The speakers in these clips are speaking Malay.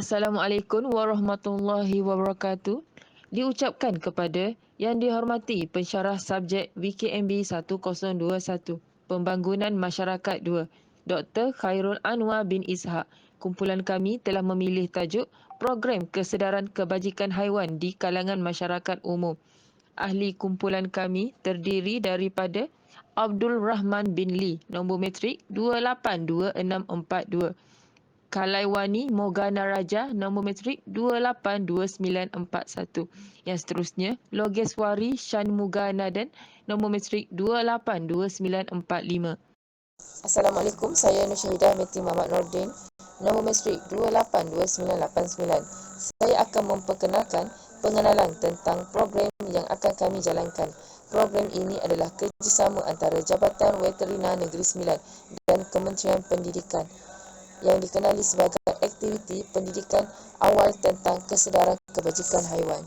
Assalamualaikum warahmatullahi wabarakatuh. Diucapkan kepada Yang Dihormati Pensyarah Subjek VKMB 1021 Pembangunan Masyarakat 2 Dr. Khairul Anwar bin Ishaq. Kumpulan kami telah memilih tajuk Program Kesedaran Kebajikan Haiwan di Kalangan Masyarakat Umum. Ahli kumpulan kami terdiri daripada Abdul Rahman bin Lee, nombor matrik 282642. Kalaiwani Morgana Raja, nombor matrik 282941. Yang seterusnya, Logeswari Shanmuganadan, nombor matrik 282945. Assalamualaikum, saya Nur Syahidah binti Muhammad Nordin, nombor matrik 282989. Saya akan memperkenalkan pengenalan tentang program yang akan kami jalankan. Program ini adalah kerjasama antara Jabatan Veterina Negeri Sembilan dan Kementerian Pendidikan yang dikenali sebagai aktiviti pendidikan awal tentang kesedaran kebajikan haiwan.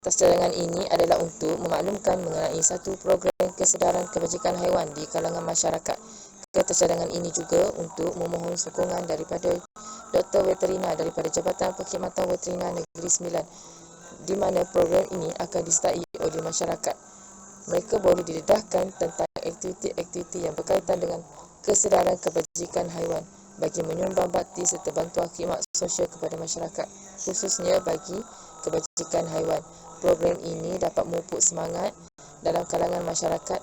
Cadangan ini adalah untuk memaklumkan mengenai satu program kesedaran kebajikan haiwan di kalangan masyarakat. Cadangan ini juga untuk memohon sokongan daripada Doktor Veterina daripada Jabatan Perkhidmatan Veterina Negeri Sembilan, di mana program ini akan disertai oleh masyarakat. Mereka boleh didedahkan tentang aktiviti-aktiviti yang berkaitan dengan kesedaran kebajikan haiwan bagi menyumbang bakti serta bantuan khidmat sosial kepada masyarakat, khususnya bagi kebajikan haiwan. Program ini dapat memupuk semangat dalam kalangan masyarakat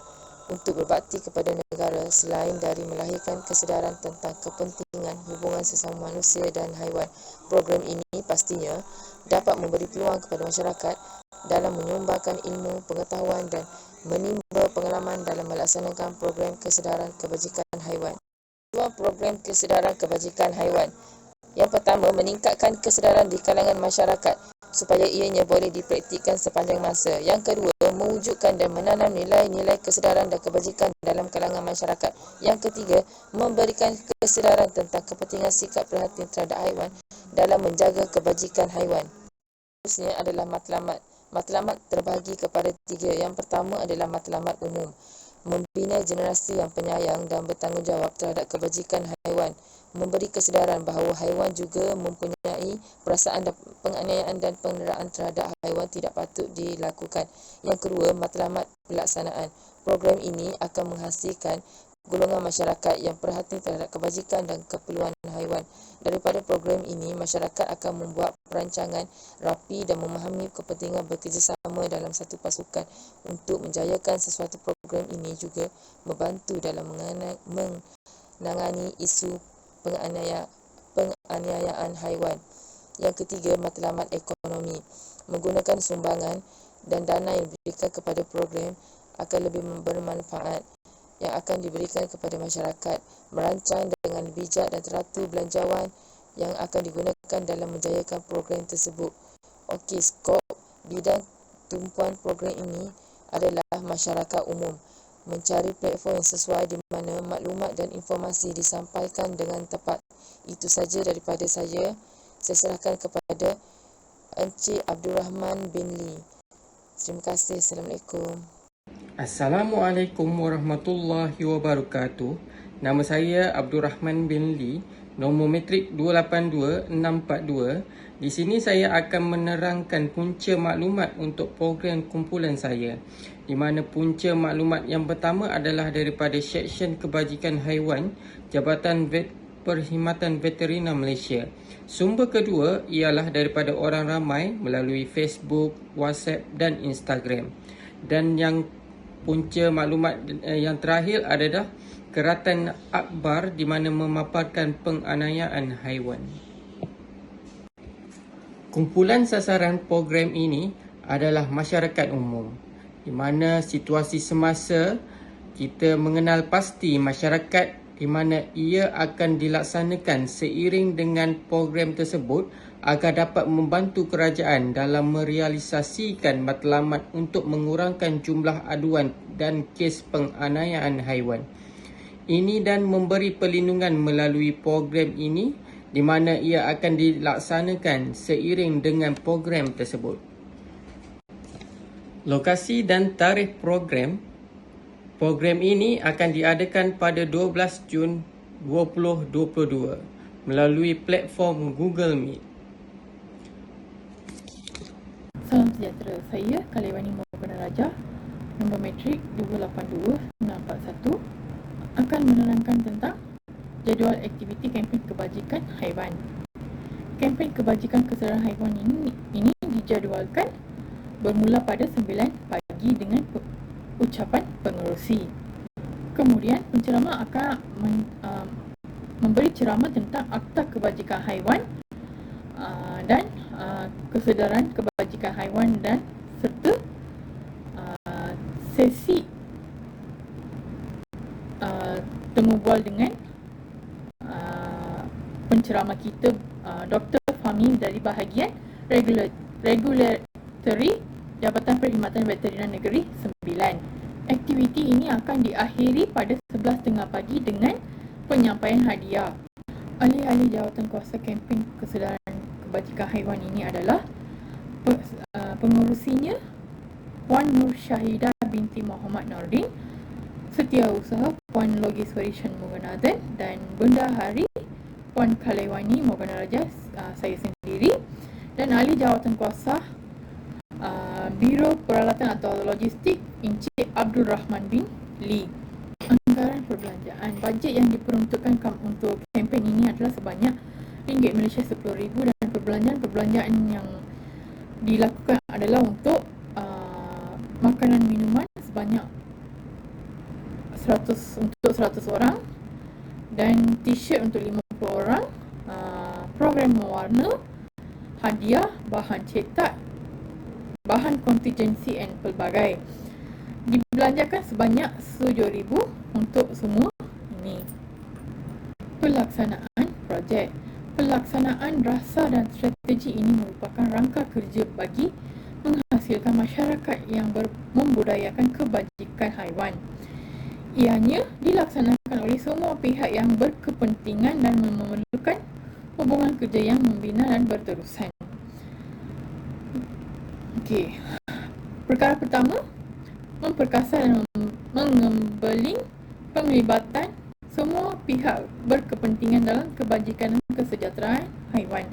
untuk berbakti kepada negara selain dari melahirkan kesedaran tentang kepentingan hubungan sesama manusia dan haiwan. Program ini pastinya dapat memberi peluang kepada masyarakat dalam menyumbangkan ilmu, pengetahuan dan menimba pengalaman dalam melaksanakan program kesedaran kebajikan haiwan. Dua program kesedaran kebajikan haiwan. Yang pertama, meningkatkan kesedaran di kalangan masyarakat supaya ianya boleh dipraktikkan sepanjang masa. Yang kedua, mewujudkan dan menanam nilai-nilai kesedaran dan kebajikan dalam kalangan masyarakat. Yang ketiga, memberikan kesedaran tentang kepentingan sikap perhatian terhadap haiwan dalam menjaga kebajikan haiwan. Seterusnya adalah matlamat. Matlamat terbahagi kepada tiga. Yang pertama adalah matlamat umum, membina generasi yang penyayang dan bertanggungjawab terhadap kebajikan haiwan, memberi kesedaran bahawa haiwan juga mempunyai perasaan dan penganiayaan dan penderaan terhadap haiwan tidak patut dilakukan. Yang kedua, matlamat pelaksanaan. Program ini akan menghasilkan golongan masyarakat yang perhatian terhadap kebajikan dan keperluan haiwan. Daripada program ini, masyarakat akan membuat perancangan rapi dan memahami kepentingan bekerjasama dalam satu pasukan. Untuk menjayakan sesuatu, program ini juga membantu dalam menangani isu penganiayaan haiwan. Yang ketiga, matlamat ekonomi. Menggunakan sumbangan dan dana yang diberikan kepada program akan lebih bermanfaat yang akan diberikan kepada masyarakat. Merancang dengan bijak dan teratur belanjawan yang akan digunakan dalam menjayakan program tersebut. Okey, skop bidang tumpuan program ini adalah masyarakat umum. Mencari platform yang sesuai di mana maklumat dan informasi disampaikan dengan tepat. Itu saja daripada saya. Saya serahkan kepada Encik Abdul Rahman bin Lee. Terima kasih. Assalamualaikum. Assalamualaikum warahmatullahi wabarakatuh. Nama saya Abdul Rahman bin Lee, nombor matrik 282642. Di sini saya akan menerangkan punca maklumat untuk program kumpulan saya, di mana punca maklumat yang pertama adalah daripada Seksyen Kebajikan Haiwan Jabatan Perkhidmatan Veterina Malaysia. Sumber kedua ialah daripada orang ramai melalui Facebook, WhatsApp dan Instagram. Dan yang punca maklumat yang terakhir adalah Keratan Akbar di mana memaparkan penganiayaan haiwan. Kumpulan sasaran program ini adalah masyarakat umum, di mana situasi semasa kita mengenal pasti masyarakat di mana ia akan dilaksanakan seiring dengan program tersebut agar dapat membantu kerajaan dalam merealisasikan matlamat untuk mengurangkan jumlah aduan dan kes penganiayaan haiwan. Ini dan memberi perlindungan melalui program ini di mana ia akan dilaksanakan seiring dengan program tersebut. Lokasi dan tarikh program. Program ini akan diadakan pada 12 Jun 2022. melalui platform Google Meet. Salam sejahtera, saya Kalaiwani Morgana Raja, nombor matrik 282641, akan menerangkan tentang jadual aktiviti kempen kebajikan haiwan. Kempen kebajikan kesedaran haiwan ini dijadualkan bermula pada 9 pagi dengan ucapan pengerusi. Kemudian penceramah akan memberi ceramah tentang akta kebajikan haiwan dan kesedaran kebajikan haiwan, dan serta sesi temu bual dengan penceramah kita, Dr. Fahmi dari bahagian Regulatory Jabatan Perkhidmatan Veterinar Negeri 9. Aktiviti ini akan diakhiri pada 11.30 pagi dengan penyampaian hadiah. Ahli-ahli jawatan kuasa kempen kesedaran kebajikan haiwan ini adalah pengurusinya Puan Nur Syahidah binti Muhammad Nordin, Setiausaha Puan Logiswari Shanmuganathan, dan Bendahari Puan Kalaiwani Morgana Raja, saya sendiri, dan ahli jawatan kuasa Biro Peralatan atau Logistik Encik Abdul Rahman bin Lee. Anggaran perbelanjaan, bajet yang diperuntukkan untuk kempen ini adalah sebanyak ringgit Malaysia 10,000, dan perbelanjaan yang dilakukan adalah untuk makanan minuman sebanyak 100 orang, dan t-shirt untuk 50 orang, program mewarna, hadiah, bahan cetak, bahan kontingensi dan pelbagai. Dibelanjakan sebanyak 7,000 untuk semua ini. Pelaksanaan projek. Pelaksanaan rasa dan strategi ini merupakan rangka kerja bagi menghasilkan masyarakat yang membudayakan kebajikan haiwan. Ianya dilaksanakan oleh semua pihak yang berkepentingan dan memerlukan hubungan kerja yang membina dan berterusan. Okey. Perkara pertama, memperkasa dan mengembeling penglibatan semua pihak berkepentingan dalam kebajikan dan kesejahteraan haiwan.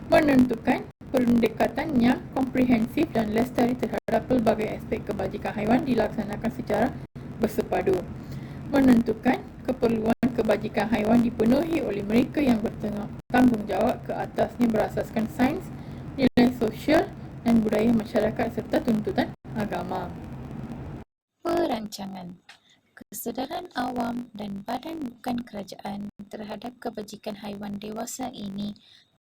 Menentukan pendekatan yang komprehensif dan lestari terhadap pelbagai aspek kebajikan haiwan dilaksanakan secara bersepadu. Menentukan keperluan kebajikan haiwan dipenuhi oleh mereka yang bertanggungjawab ke atasnya berasaskan sains, nilai sosial dan budaya masyarakat serta tuntutan agama. Perancangan. Kesedaran awam dan badan bukan kerajaan terhadap kebajikan haiwan dewasa ini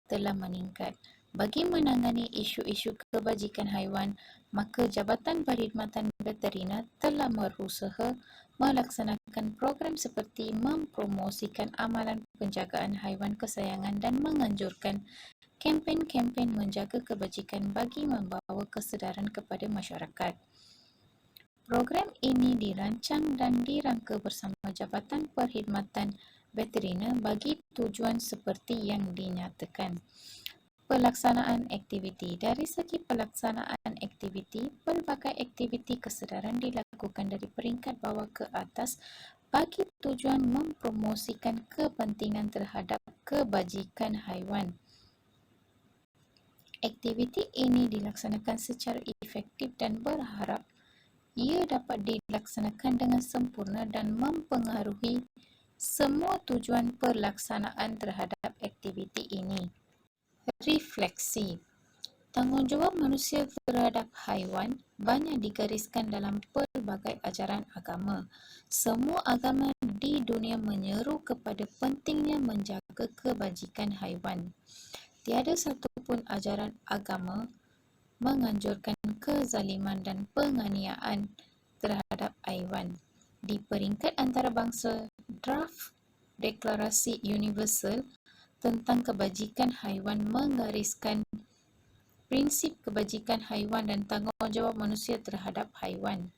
telah meningkat. Bagi menangani isu-isu kebajikan haiwan, maka Jabatan Perkhidmatan Veterinar telah berusaha melaksanakan program seperti mempromosikan amalan penjagaan haiwan kesayangan dan menganjurkan kempen-kempen menjaga kebajikan bagi membawa kesedaran kepada masyarakat. Program ini dirancang dan dirangka bersama Jabatan Perkhidmatan Veterinar bagi tujuan seperti yang dinyatakan. Pelaksanaan aktiviti. Dari segi pelaksanaan aktiviti, pelbagai aktiviti kesedaran dilakukan dari peringkat bawah ke atas bagi tujuan mempromosikan kepentingan terhadap kebajikan haiwan. Aktiviti ini dilaksanakan secara efektif dan berharap ia dapat dilaksanakan dengan sempurna dan mempengaruhi semua tujuan pelaksanaan terhadap aktiviti ini. Refleksi. Tanggungjawab manusia terhadap haiwan banyak digariskan dalam pelbagai ajaran agama. Semua agama di dunia menyeru kepada pentingnya menjaga kebajikan haiwan. Tiada satu pun ajaran agama menganjurkan kezaliman dan penganiayaan terhadap haiwan. Di peringkat antarabangsa, draft Deklarasi Universal tentang Kebajikan Haiwan menggariskan prinsip kebajikan haiwan dan tanggungjawab manusia terhadap haiwan.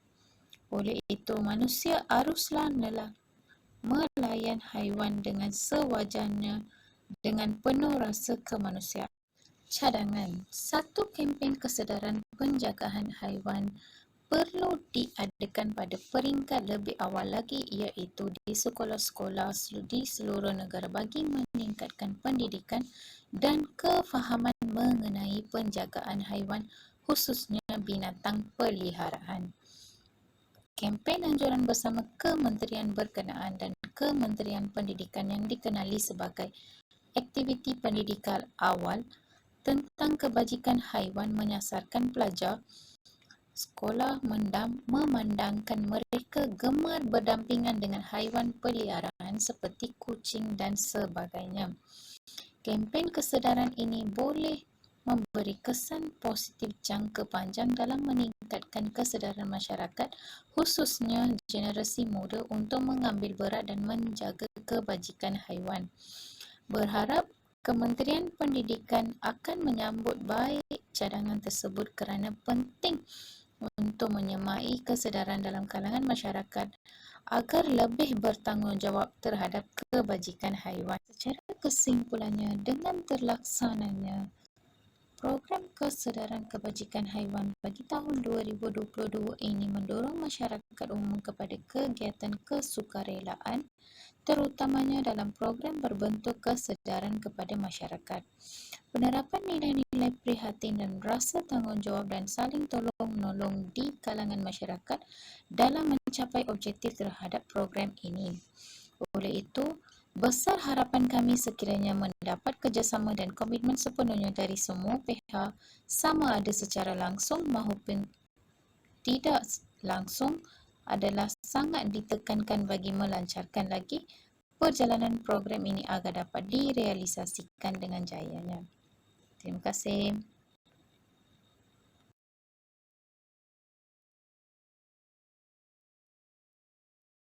Oleh itu, manusia haruslah melayan haiwan dengan sewajarnya dengan penuh rasa kemanusiaan. Cadangan. Satu kempen kesedaran penjagaan haiwan perlu diadakan pada peringkat lebih awal lagi, iaitu di sekolah-sekolah di seluruh negara bagi meningkatkan pendidikan dan kefahaman mengenai penjagaan haiwan, khususnya binatang peliharaan. Kempen anjuran bersama kementerian berkenaan dan Kementerian Pendidikan yang dikenali sebagai Aktiviti Pendidikan Awal tentang Kebajikan Haiwan menyasarkan pelajar sekolah memandangkan mereka gemar berdampingan dengan haiwan peliharaan seperti kucing dan sebagainya. Kempen kesedaran ini boleh memberi kesan positif jangka panjang dalam meningkatkan kesedaran masyarakat, khususnya generasi muda, untuk mengambil berat dan menjaga kebajikan haiwan. Berharap Kementerian Pendidikan akan menyambut baik cadangan tersebut kerana penting untuk menyemai kesedaran dalam kalangan masyarakat agar lebih bertanggungjawab terhadap kebajikan haiwan. Secara kesimpulannya, dengan terlaksananya program kesedaran kebajikan haiwan bagi tahun 2022 ini mendorong masyarakat umum kepada kegiatan kesukarelaan, terutamanya dalam program berbentuk kesedaran kepada masyarakat. Penerapan nilai-nilai prihatin dan rasa tanggungjawab dan saling tolong-menolong di kalangan masyarakat dalam mencapai objektif terhadap program ini. Oleh itu, besar harapan kami sekiranya mendapat kerjasama dan komitmen sepenuhnya dari semua pihak, sama ada secara langsung maupun tidak langsung, adalah sangat ditekankan bagi melancarkan lagi perjalanan program ini agar dapat direalisasikan dengan jayanya. Terima kasih.